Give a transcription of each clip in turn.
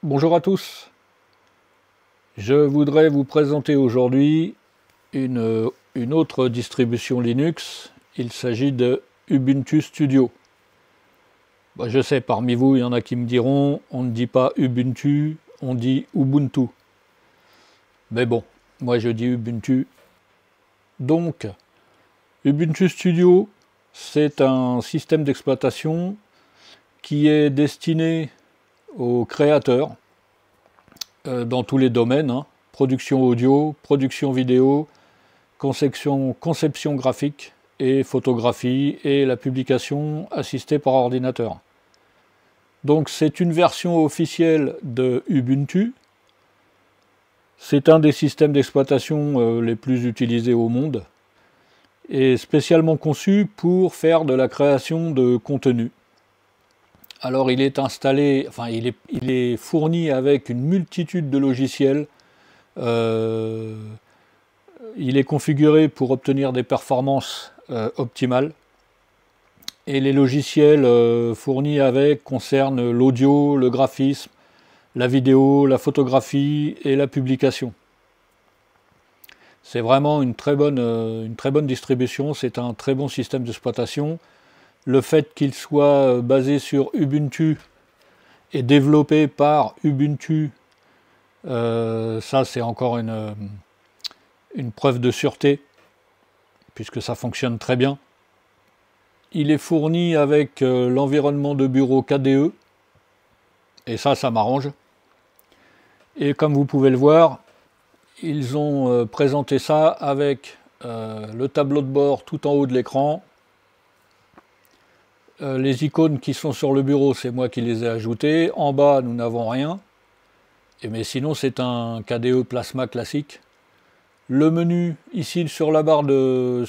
Bonjour à tous, je voudrais vous présenter aujourd'hui une autre distribution Linux. Il s'agit de Ubuntu Studio. Je sais, parmi vous, il y en a qui me diront, on ne dit pas Ubuntu, on dit Ubuntu. Mais bon, moi je dis Ubuntu. Donc, Ubuntu Studio, c'est un système d'exploitation qui est destiné aux créateurs dans tous les domaines, production audio, production vidéo, conception graphique et photographie et la publication assistée par ordinateur. Donc c'est une version officielle de Ubuntu. C'est un des systèmes d'exploitation les plus utilisés au monde et spécialement conçu pour faire de la création de contenu. Alors il est installé, enfin il est fourni avec une multitude de logiciels. Il est configuré pour obtenir des performances optimales. Et les logiciels fournis avec concernent l'audio, le graphisme, la vidéo, la photographie et la publication. C'est vraiment une très bonne distribution, c'est un très bon système d'exploitation. Le fait qu'il soit basé sur Ubuntu et développé par Ubuntu, ça c'est encore une preuve de sûreté, puisque ça fonctionne très bien. Il est fourni avec l'environnement de bureau KDE, et ça m'arrange. Et comme vous pouvez le voir, ils ont présenté ça avec le tableau de bord tout en haut de l'écran. Les icônes qui sont sur le bureau, c'est moi qui les ai ajoutées. En bas, nous n'avons rien. Mais sinon, c'est un KDE Plasma classique. Le menu, ici sur la barre de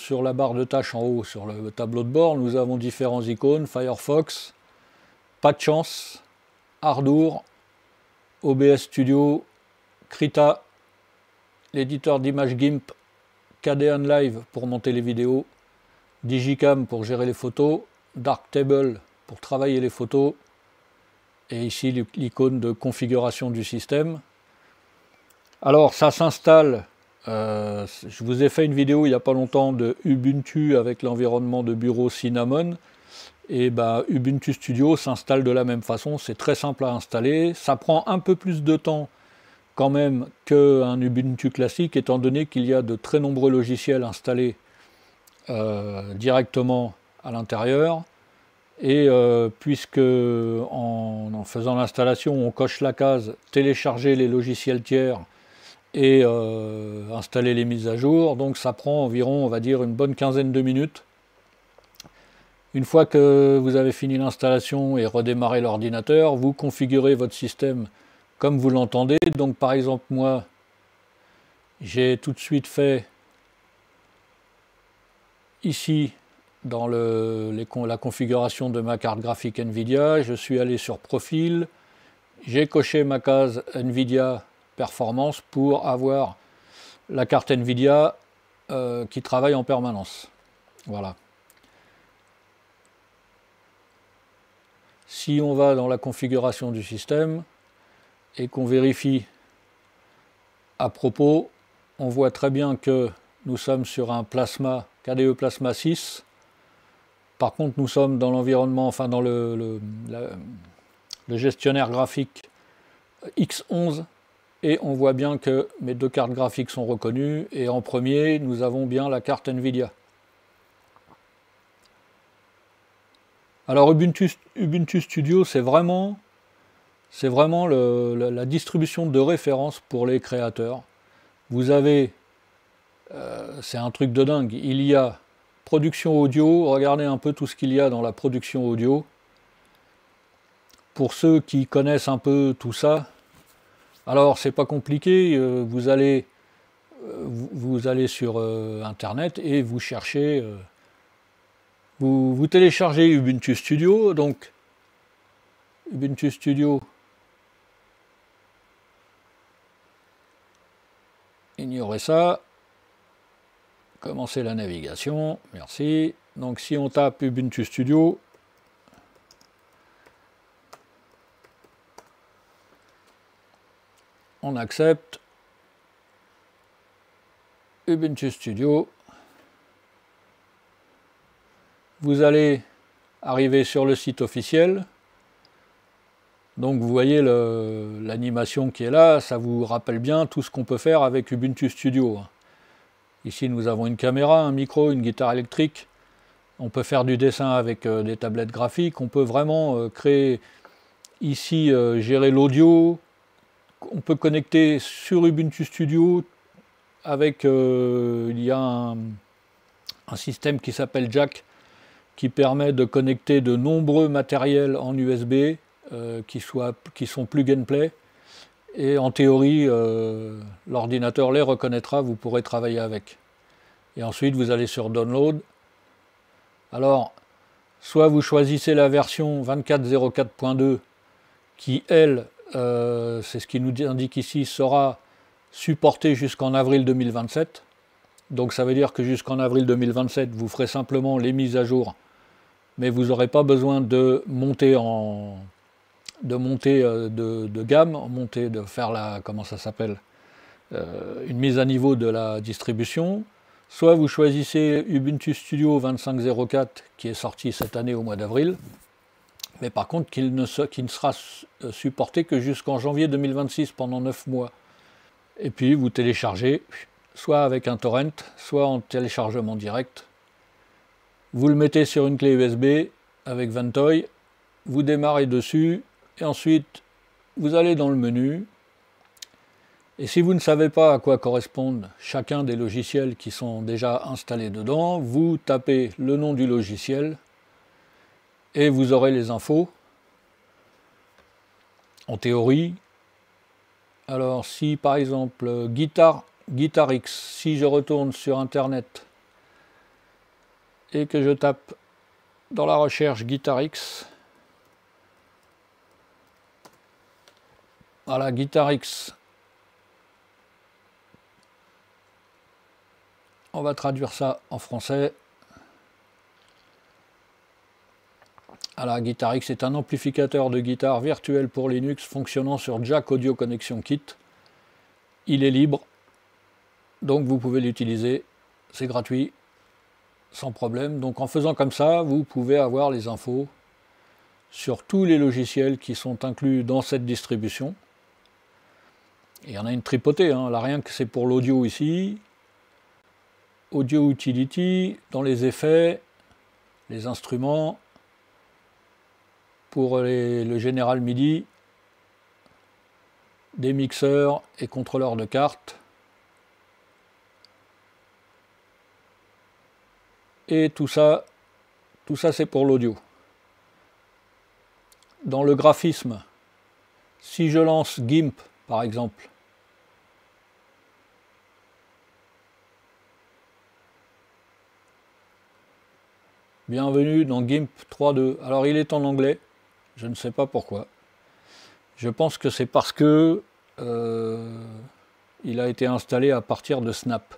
tâches en haut, sur le tableau de bord, nous avons différents icônes, Firefox, Pas de chance, Ardour, OBS Studio, Krita, l'éditeur d'image GIMP, KDE Live pour monter les vidéos, Digicam pour gérer les photos, Darktable pour travailler les photos, et ici l'icône de configuration du système. Alors ça s'installe. Je vous ai fait une vidéo il n'y a pas longtemps de Ubuntu avec l'environnement de bureau Cinnamon. Et Ubuntu Studio s'installe de la même façon, c'est très simple à installer. Ça prend un peu plus de temps quand même qu'un Ubuntu classique, étant donné qu'il y a de très nombreux logiciels installés directement à l'intérieur. Et puisque en faisant l'installation, on coche la case télécharger les logiciels tiers et installer les mises à jour, donc ça prend environ, on va dire, une bonne quinzaine de minutes. Une fois que vous avez fini l'installation et redémarré l'ordinateur, vous configurez votre système comme vous l'entendez. Donc par exemple moi, j'ai tout de suite fait ici dans la configuration de ma carte graphique Nvidia, je suis allé sur Profil, j'ai coché ma case Nvidia Performance pour avoir la carte Nvidia qui travaille en permanence. Voilà. Si on va dans la configuration du système et qu'on vérifie à propos, on voit très bien que nous sommes sur un Plasma, KDE Plasma 6. Par contre, nous sommes dans l'environnement, enfin dans le gestionnaire graphique X11. Et on voit bien que mes deux cartes graphiques sont reconnues. Et en premier, nous avons bien la carte Nvidia. Alors Ubuntu Studio, c'est vraiment la distribution de référence pour les créateurs. Vous avez, c'est un truc de dingue, il y a production audio, regardez un peu tout ce qu'il y a dans la production audio. Pour ceux qui connaissent un peu tout ça, alors c'est pas compliqué, vous allez sur internet et vous cherchez, vous téléchargez Ubuntu Studio, donc Ubuntu Studio, ignorez ça, commencez la navigation, merci. Donc si on tape Ubuntu Studio, On accepte. Ubuntu Studio. Vous allez arriver sur le site officiel. Donc vous voyez l'animation qui est là, ça vous rappelle bien tout ce qu'on peut faire avec Ubuntu Studio. Ici nous avons une caméra, un micro, une guitare électrique. On peut faire du dessin avec des tablettes graphiques. On peut vraiment créer ici, gérer l'audio. On peut connecter sur Ubuntu Studio avec, il y a un système qui s'appelle Jack qui permet de connecter de nombreux matériels en USB qui sont plug and play. Et en théorie, l'ordinateur les reconnaîtra, vous pourrez travailler avec. Et ensuite, vous allez sur Download. Alors, soit vous choisissez la version 24.04.2 qui, elle, c'est ce qui nous indique ici, sera supportée jusqu'en avril 2027. Donc ça veut dire que jusqu'en avril 2027, vous ferez simplement les mises à jour, mais vous n'aurez pas besoin de monter de gamme, de faire la, comment ça s'appelle, une mise à niveau de la distribution. Soit vous choisissez Ubuntu Studio 25.04 qui est sorti cette année au mois d'avril, mais par contre qui ne sera supporté que jusqu'en janvier 2026 pendant 9 mois. Et puis vous téléchargez, soit avec un torrent, soit en téléchargement direct. Vous le mettez sur une clé USB avec Ventoy, vous démarrez dessus, et ensuite vous allez dans le menu. Et si vous ne savez pas à quoi correspondent chacun des logiciels qui sont déjà installés dedans, vous tapez le nom du logiciel et vous aurez les infos. En théorie, alors si par exemple GuitarX, si je retourne sur Internet et que je tape dans la recherche GuitarX, voilà GuitarX, on va traduire ça en français. Alors, GuitarX est un amplificateur de guitare virtuel pour Linux fonctionnant sur Jack Audio Connection Kit. Il est libre, donc vous pouvez l'utiliser, c'est gratuit, sans problème. Donc en faisant comme ça, vous pouvez avoir les infos sur tous les logiciels qui sont inclus dans cette distribution. Et il y en a une tripotée, hein. Là rien que c'est pour l'audio ici. Audio Utility, dans les effets, les instruments, pour le General MIDI, des mixeurs et contrôleurs de cartes. Et tout ça c'est pour l'audio. Dans le graphisme, si je lance GIMP par exemple, bienvenue dans GIMP 3.2. Alors il est en anglais, je ne sais pas pourquoi. Je pense que c'est parce que il a été installé à partir de Snap.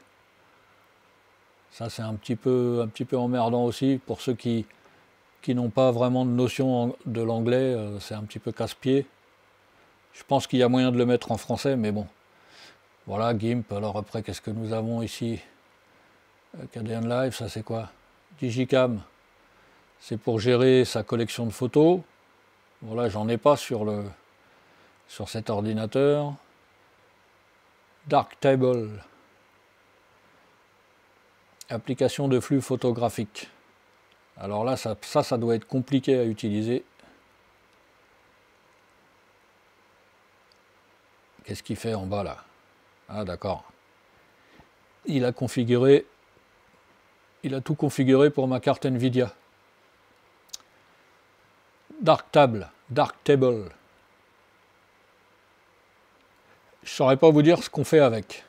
Ça c'est un petit peu emmerdant aussi pour ceux qui n'ont pas vraiment de notion de l'anglais, c'est un petit peu casse-pied. Je pense qu'il y a moyen de le mettre en français, mais bon. Voilà, GIMP. Alors après, qu'est-ce que nous avons ici? KDN Live, ça c'est quoi? Digicam, c'est pour gérer sa collection de photos. Voilà, j'en ai pas sur cet ordinateur. Darktable, application de flux photographique. Alors là, ça doit être compliqué à utiliser. Qu'est-ce qu'il fait en bas là? Ah d'accord. Il a tout configuré pour ma carte Nvidia. Darktable. Je saurais pas vous dire ce qu'on fait avec.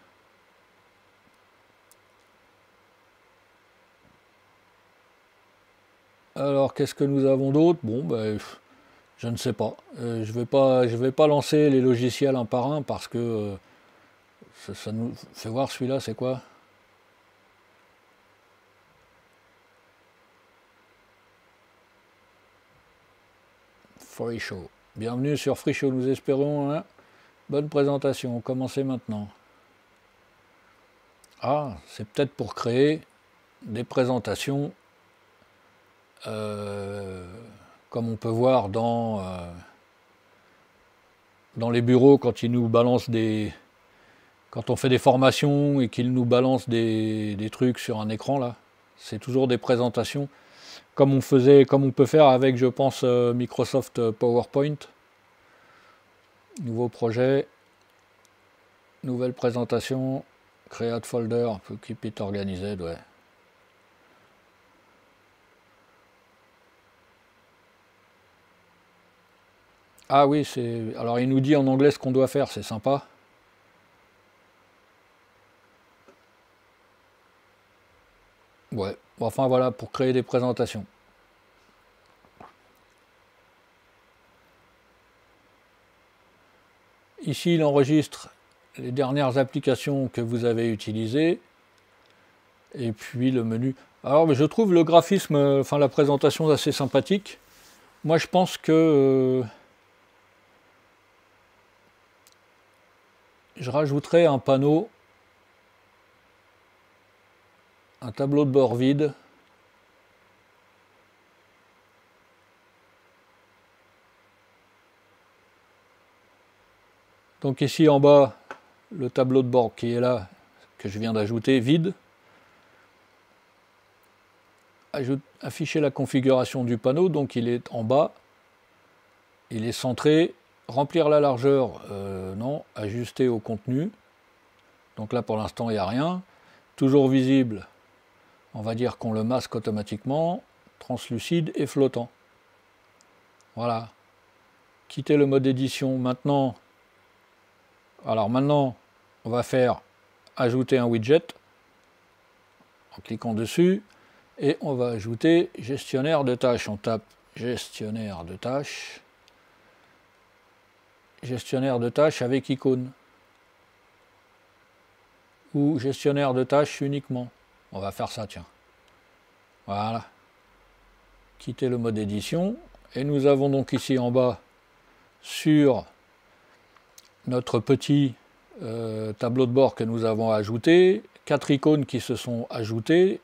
Alors qu'est-ce que nous avons d'autre? Bon ben je ne sais pas. Je vais pas lancer les logiciels un par un parce que ça nous fait voir celui-là, c'est quoi? Free Show. Bienvenue sur Free Show, nous espérons Bonne présentation, commencez maintenant. Ah, c'est peut-être pour créer des présentations comme on peut voir dans les bureaux quand ils nous balancent quand on fait des formations et qu'ils nous balancent des trucs sur un écran là. C'est toujours des présentations comme on peut faire avec, je pense, Microsoft PowerPoint. Nouveau projet, nouvelle présentation, create folder, keep it organized, ouais. Ah oui, alors il nous dit en anglais ce qu'on doit faire, c'est sympa. Ouais, enfin voilà, pour créer des présentations. Ici, il enregistre les dernières applications que vous avez utilisées. Et puis le menu. Alors, je trouve le graphisme, enfin la présentation assez sympathique. Moi, je pense que je rajouterai un panneau, un tableau de bord vide. Donc ici en bas, le tableau de bord qui est là, que je viens d'ajouter, vide. Afficher la configuration du panneau, donc il est en bas, il est centré. Remplir la largeur, non. Ajuster au contenu. Donc là pour l'instant il n'y a rien. Toujours visible, on va dire qu'on le masque automatiquement. Translucide et flottant. Voilà. Quitter le mode édition. Maintenant, on va faire ajouter un widget en cliquant dessus et on va ajouter gestionnaire de tâches. On tape gestionnaire de tâches. Gestionnaire de tâches avec icône. Ou gestionnaire de tâches uniquement. On va faire ça, tiens. Voilà. Quitter le mode édition. Et nous avons donc ici en bas, sur notre petit tableau de bord que nous avons ajouté, 4 icônes qui se sont ajoutées.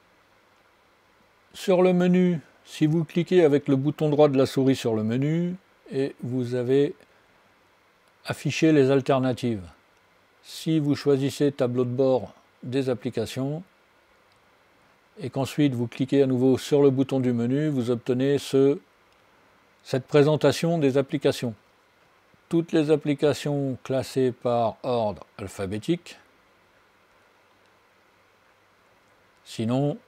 Sur le menu, si vous cliquez avec le bouton droit de la souris sur le menu, et vous avez affiché les alternatives. Si vous choisissez tableau de bord des applications, et qu'ensuite vous cliquez à nouveau sur le bouton du menu, vous obtenez cette présentation des applications. Toutes les applications classées par ordre alphabétique. Sinon,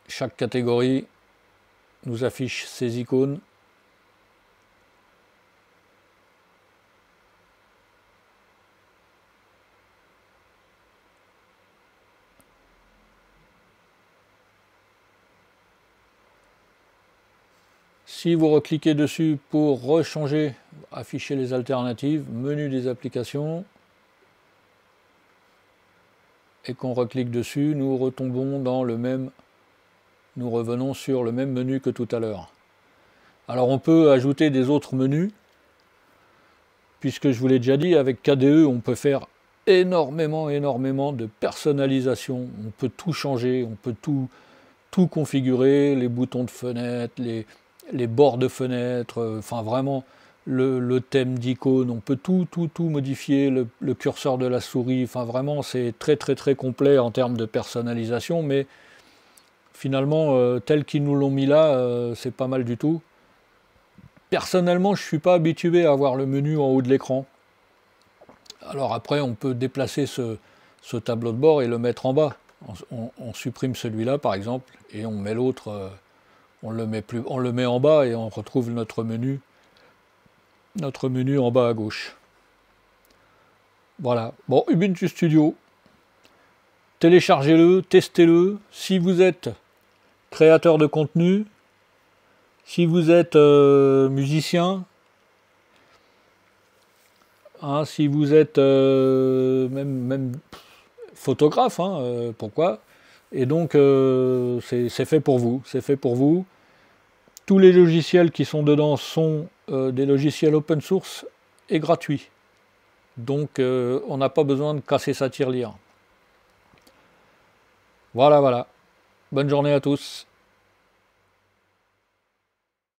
chaque catégorie nous affiche ses icônes. Si vous recliquez dessus pour rechanger, afficher les alternatives, menu des applications, et qu'on reclique dessus, nous retombons dans le même, nous revenons sur le même menu que tout à l'heure. Alors on peut ajouter des autres menus, puisque je vous l'ai déjà dit, avec KDE on peut faire énormément de personnalisation, on peut tout changer, on peut tout configurer, les boutons de fenêtre, les bords de fenêtre, enfin vraiment le thème d'icône, on peut tout modifier, le curseur de la souris, enfin vraiment c'est très complet en termes de personnalisation, mais finalement tel qu'ils nous l'ont mis là, c'est pas mal du tout. Personnellement, je ne suis pas habitué à avoir le menu en haut de l'écran. Alors après, on peut déplacer ce tableau de bord et le mettre en bas. On supprime celui-là par exemple et on met l'autre. On le met en bas et on retrouve notre menu en bas à gauche. Voilà. Bon, Ubuntu Studio, téléchargez-le, testez-le. Si vous êtes créateur de contenu, si vous êtes musicien, hein, si vous êtes même photographe, hein, pourquoi? Et donc c'est fait pour vous, c'est fait pour vous. Tous les logiciels qui sont dedans sont des logiciels open source et gratuits. Donc on n'a pas besoin de casser sa tirelire. Voilà, voilà. Bonne journée à tous.